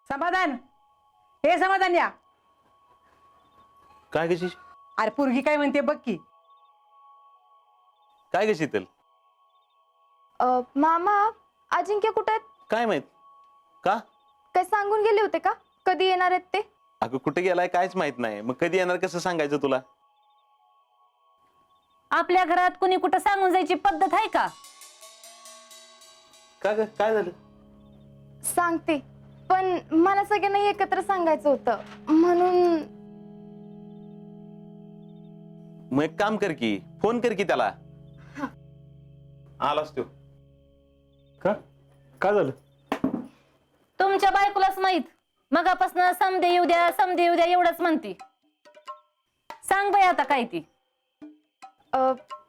समाधान, हे समाधान या. काय ग शीतल? अरे पोरगी काय म्हणते बघ की. काय ग शीतल? मामा अजिंक्य कुठे आहेत? काय माहित का? काय सांगून गेले होते का कधी येणार आहेत ते? अगं कुठे गेलाय कायच माहित नाही. मग कधी येणार कसं सांगायचं तुला? आपल्या घरात कुणी कुठं सांगून जायची पद्धत आहे का? का ग काय झालं? सांगते, पण मला सगळ्यांना एकत्र सांगायचं होतं म्हणून. मग एक काम कर की फोन कर की त्याला. आलास तो का? काय झालं? तुमच्या बायकोलाच माहित. मगापासून समदे येऊ द्या एवढंच म्हणती. सांग बाई आता काय ती.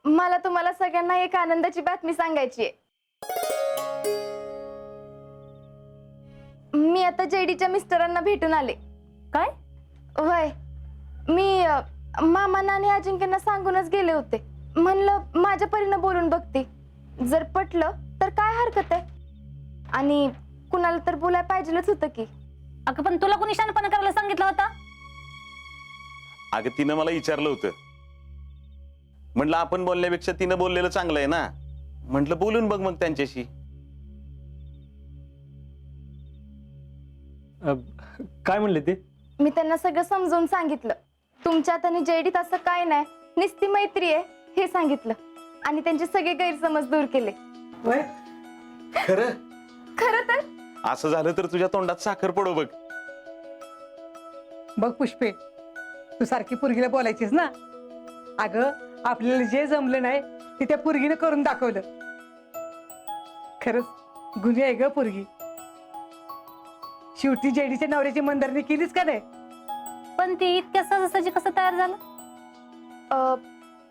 मला तुम्हाला सगळ्यांना एक आनंदाची बातमी सांगायची आहे. मी आता जेडीच्या मिस्टरांना भेटून आले. काय? होय, मी मामांना आणि अजिंक्यांना सांगूनच गेले होते. म्हणलं माझ्या परीनं बोलून बघते, जर पटलं तर काय हरकत आहे. आणि कुणाला तर बोलायला पाहिजेलच होतं की. अगं पण तुला कोणी शानपणा करायला सांगितलं होता? अगं तिनं मला विचारलं होतं. म्हटलं आपण बोलण्यापेक्षा तिनं बोललेलं चांगलं आहे ना. म्हटलं बोलून बघ मग त्यांच्याशी. काय म्हणले ते? मी त्यांना सगळं समजावून सांगितलं. तुमच्यात आणि जेडीत असं काय नाही, निस्ती मैत्री आहे हे सांगितलं. आणि त्यांचे सगळे गैरसमज दूर केले. होय, खरं खरं तर असं झालं तर तुझ्या तोंडात साखर पडो बघ. बघ पुष्पे, तू सारखी पोरगीला बोलायचीस ना. अगं आपल्याला जे जमलं नाही ते त्या पोरगीने करून दाखवलं. खरंच गुन्हे आहे ग पोरगी. शेवटी जेडीच्या नवऱ्याची मनधरणी केलीच का नाही? पण ती इतक्या सहजासहजी कसं तयार झालं?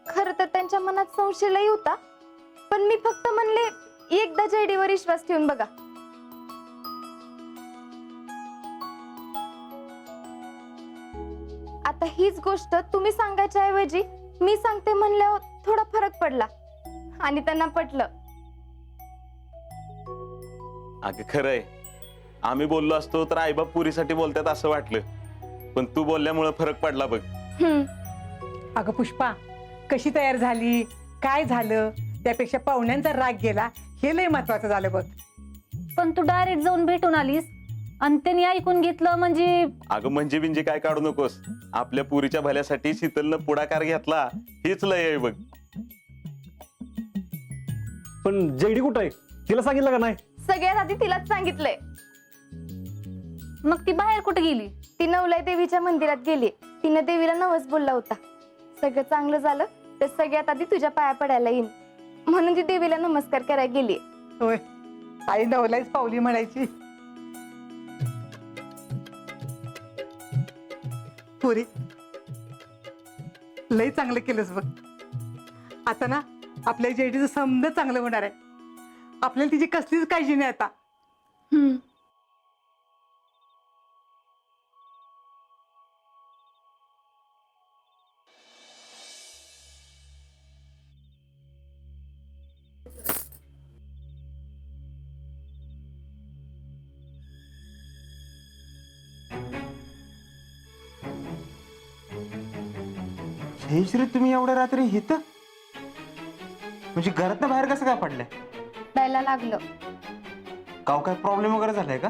खरं तर त्यांच्या मनात संशय लई होता, पण मी फक्त म्हणले एकदा जेडीवर विश्वास ठेवून बघा. आता हीच गोष्ट तुम्ही सांगायच्या ऐवजी मी सांगते म्हणल्यावर थोडा फरक पडला आणि त्यांना पटलं. अगं खरंय, आम्ही बोललो असतो तर आईबाप पुरीसाठी बोलतात असं वाटलं. पण तू बोलल्यामुळे फरक पडला बघ. अगं पुष्पा, कशी तयार झाली, काय झालं, त्यापेक्षा पाहुण्यांचा राग गेला हे लय महत्वाचं झालं बघ. पण तू डायरेक्ट जाऊन भेटून आलीस आणि त्यांनी ऐकून घेतलं म्हणजे. अगं म्हणजे बिंजे काय काढू नकोस. आपल्या पुरीच्या भल्यासाठी शीतलनं पुढाकार घेतला हेच लय आहे बघ. पण जेडी कुठं आहे? तिला सांगितलं का नाही? सगळ्यात आधी तिलाच सांगितलंय. मग ती बाहेर कुठे गेली? ती नवलाई देवीच्या मंदिरात गेली. तिनं देवीला नवस बोलला होता, सगळं चांगलं झालं तर सगळ्यात आधी तुझ्या पाया पडायला येईन म्हणून ती देवीला नमस्कार करायला गेली. होय, आई नवलाच पावली म्हणायची. पुरी लय चांगलं केलंस बघ. आता ना आपल्या जेडीचं समज चांगलं होणार आहे. आपल्याला तिची कसलीच काळजी नाही आता. हे श्री, तुम्ही एवढ्या रात्री हित म्हणजे घरात बाहेर कसं काय पडलंय? प्यायला लागलं. काव काय प्रॉब्लेम वगैरे झालाय का?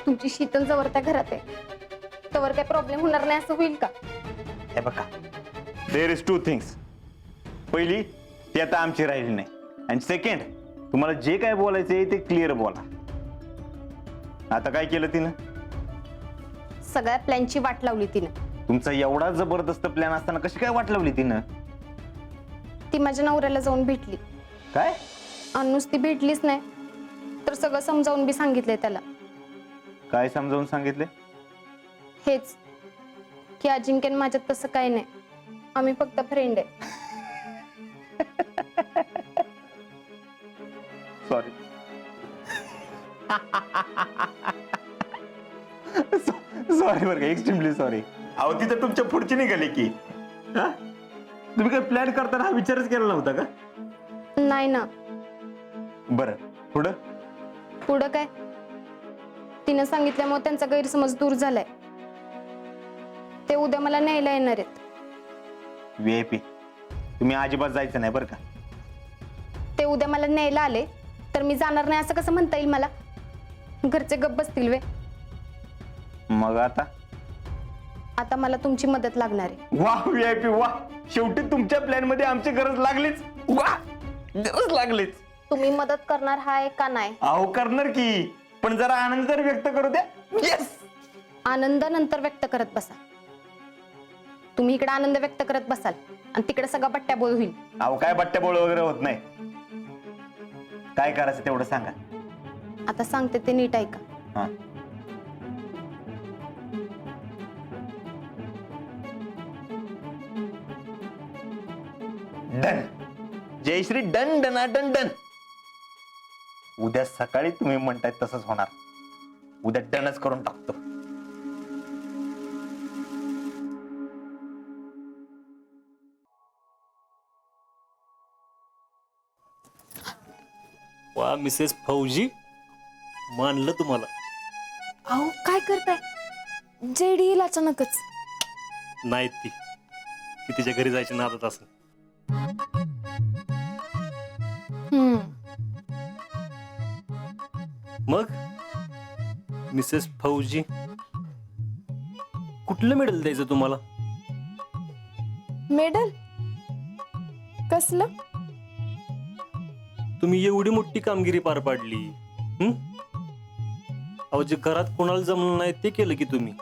तुमची शीतल जवळ त्या घरात आहे तवर काय प्रॉब्लेम होणार नाही असं होईल का? हे बघा, देर इज टू थिंग्स. पहिली, ती आता आमची राहिली नाही. आणि सेकंड, तुम्हाला जे काय बोलायचंय ते क्लिअर बोला. आता काय केलं तिनं? सगळ्या प्लॅनची वाट लावली तिनं. तुमचा एवढा जबरदस्त प्लॅन असताना कशी काय वाट लावली तिनं? ती माझ्या नवऱ्याला जाऊन भेटली. काय? आणि नुसती भेटलीच नाही तर सगळं समजावून बी सांगितलंय त्याला. काय समजावून सांगितले? हेच की अजिंक्यन माझ्यात तसं काही नाही, आम्ही फक्त फ्रेंड आहे. सॉरी. सॉरी बरं का, एक्स्ट्रीमली सॉरी. अहो ती तर तुमच्या पुढची निघाली की. तुम्ही काय प्लॅन करताना हा विचारच केला नव्हता का? नाही ना. बरं, पुढं पुढं काय, तिनं सांगितल्यामुळे त्यांचा गैरसमज दूर झालाय. ते उद्या मला न्यायला येणार आहेत. VIP तुम्ही अजिबात जायचं नाही बरं का. ते उद्या मला न्यायला आले तर मी जाणार नाही असं कसं म्हणता येईल मला? घरचे गप्प बसतील वे. मग आता मला तुमची मदत लागणार आहे. वा VIP वा, शेवटी तुमच्या प्लॅन मध्ये आमची गरज लागलीच. वा, गरज लागलीच. तुम्ही मदत करणार हाय का नाही? अहो करणार की, पण जरा आनंद तर व्यक्त करू द्या. येस. आनंद नंतर व्यक्त करत बसा. तुम्ही इकडे आनंद व्यक्त करत बसाल आणि तिकडे सगळा बट्ट्याबोळ होईल. अहो काय बट्ट्याबोळ वगैरे होत नाही. काय करायचं तेवढं सांगा. आता सांगते ते नीट ऐका. हा. डन. जयश्री डन डना डन डन. उद्या सकाळी तुम्ही म्हणताय तसंच होणार. उद्या डनच करून टाकतो. वा मिसेस फौजी, मानलं तुम्हाला. अहो काय करताय? जेडी येईल अचानकच. नाही ती तिच्या घरी जायची नादात असं. मग मिसेस फौजी, कुठलं मेडल द्यायचं तुम्हाला? मेडल कसलं? तुम्ही एवढी मोठी कामगिरी पार पाडली. अहो जे घरात कोणाला जमलं नाही ते केलं की तुम्ही.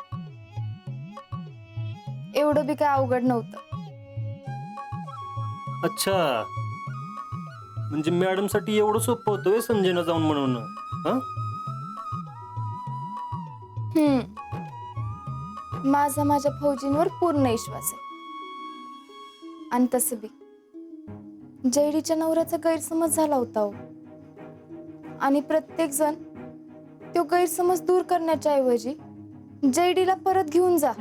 एवढं बी काय अवघड नव्हतं. अच्छा, म्हणजे मॅडम साठी एवढं सोपं होतं व्हय संजयला जाऊन म्हणून? माझा माझ्या फौजींवर पूर्ण विश्वास आहे. आणि तसं बी जयडीच्या नवऱ्याचा गैरसमज झाला होता हो. आणि प्रत्येक जण तो गैरसमज दूर करण्याच्या ऐवजी जयडीला परत घेऊन जा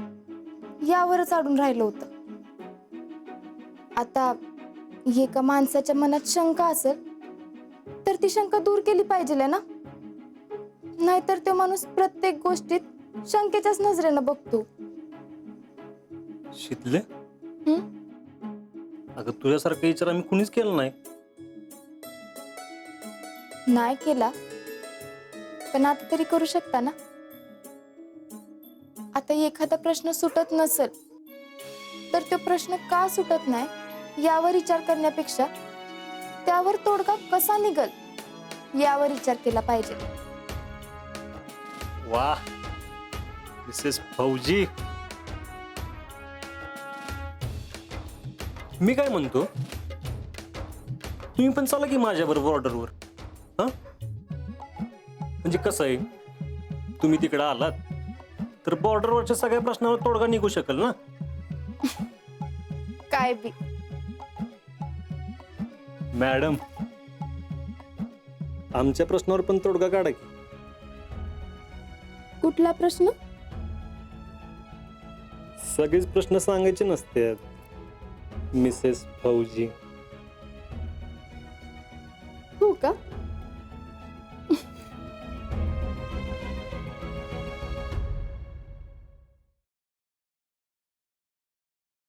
यावरच अडून राहिलं होतं. आता एका माणसाच्या मनात शंका असेल तर ती शंका दूर केली पाहिजे ना. नाहीतर तो माणूस प्रत्येक गोष्टीत शंकेच्याच नजरेनं बघतो. शितले, अगं तुझ्यासारखा विचार आम्ही कुणीच केला नाही. नाही केला, पण आता तरी करू शकता ना. आता एखादा प्रश्न सुटत नसेल तर तो प्रश्न का सुटत नाही यावर विचार करण्यापेक्षा त्यावर तोडगा कसा निघल यावर विचार केला पाहिजे. वा मिसेस फौजी, मी काय म्हणतो, तुम्ही पण चला की माझ्या बरोबर ऑर्डरवर. म्हणजे कसं आहे, तुम्ही तिकडे आलात तर बॉर्डरवरच्या सगळ्या प्रश्नावर तोडगा निघू शकेल ना. काय बी मॅडम, आमच्या प्रश्नावर पण तोडगा काढा की. कुठला प्रश्न? सगळेच प्रश्न सांगायचे नसते मिसेस फौजी. हो का?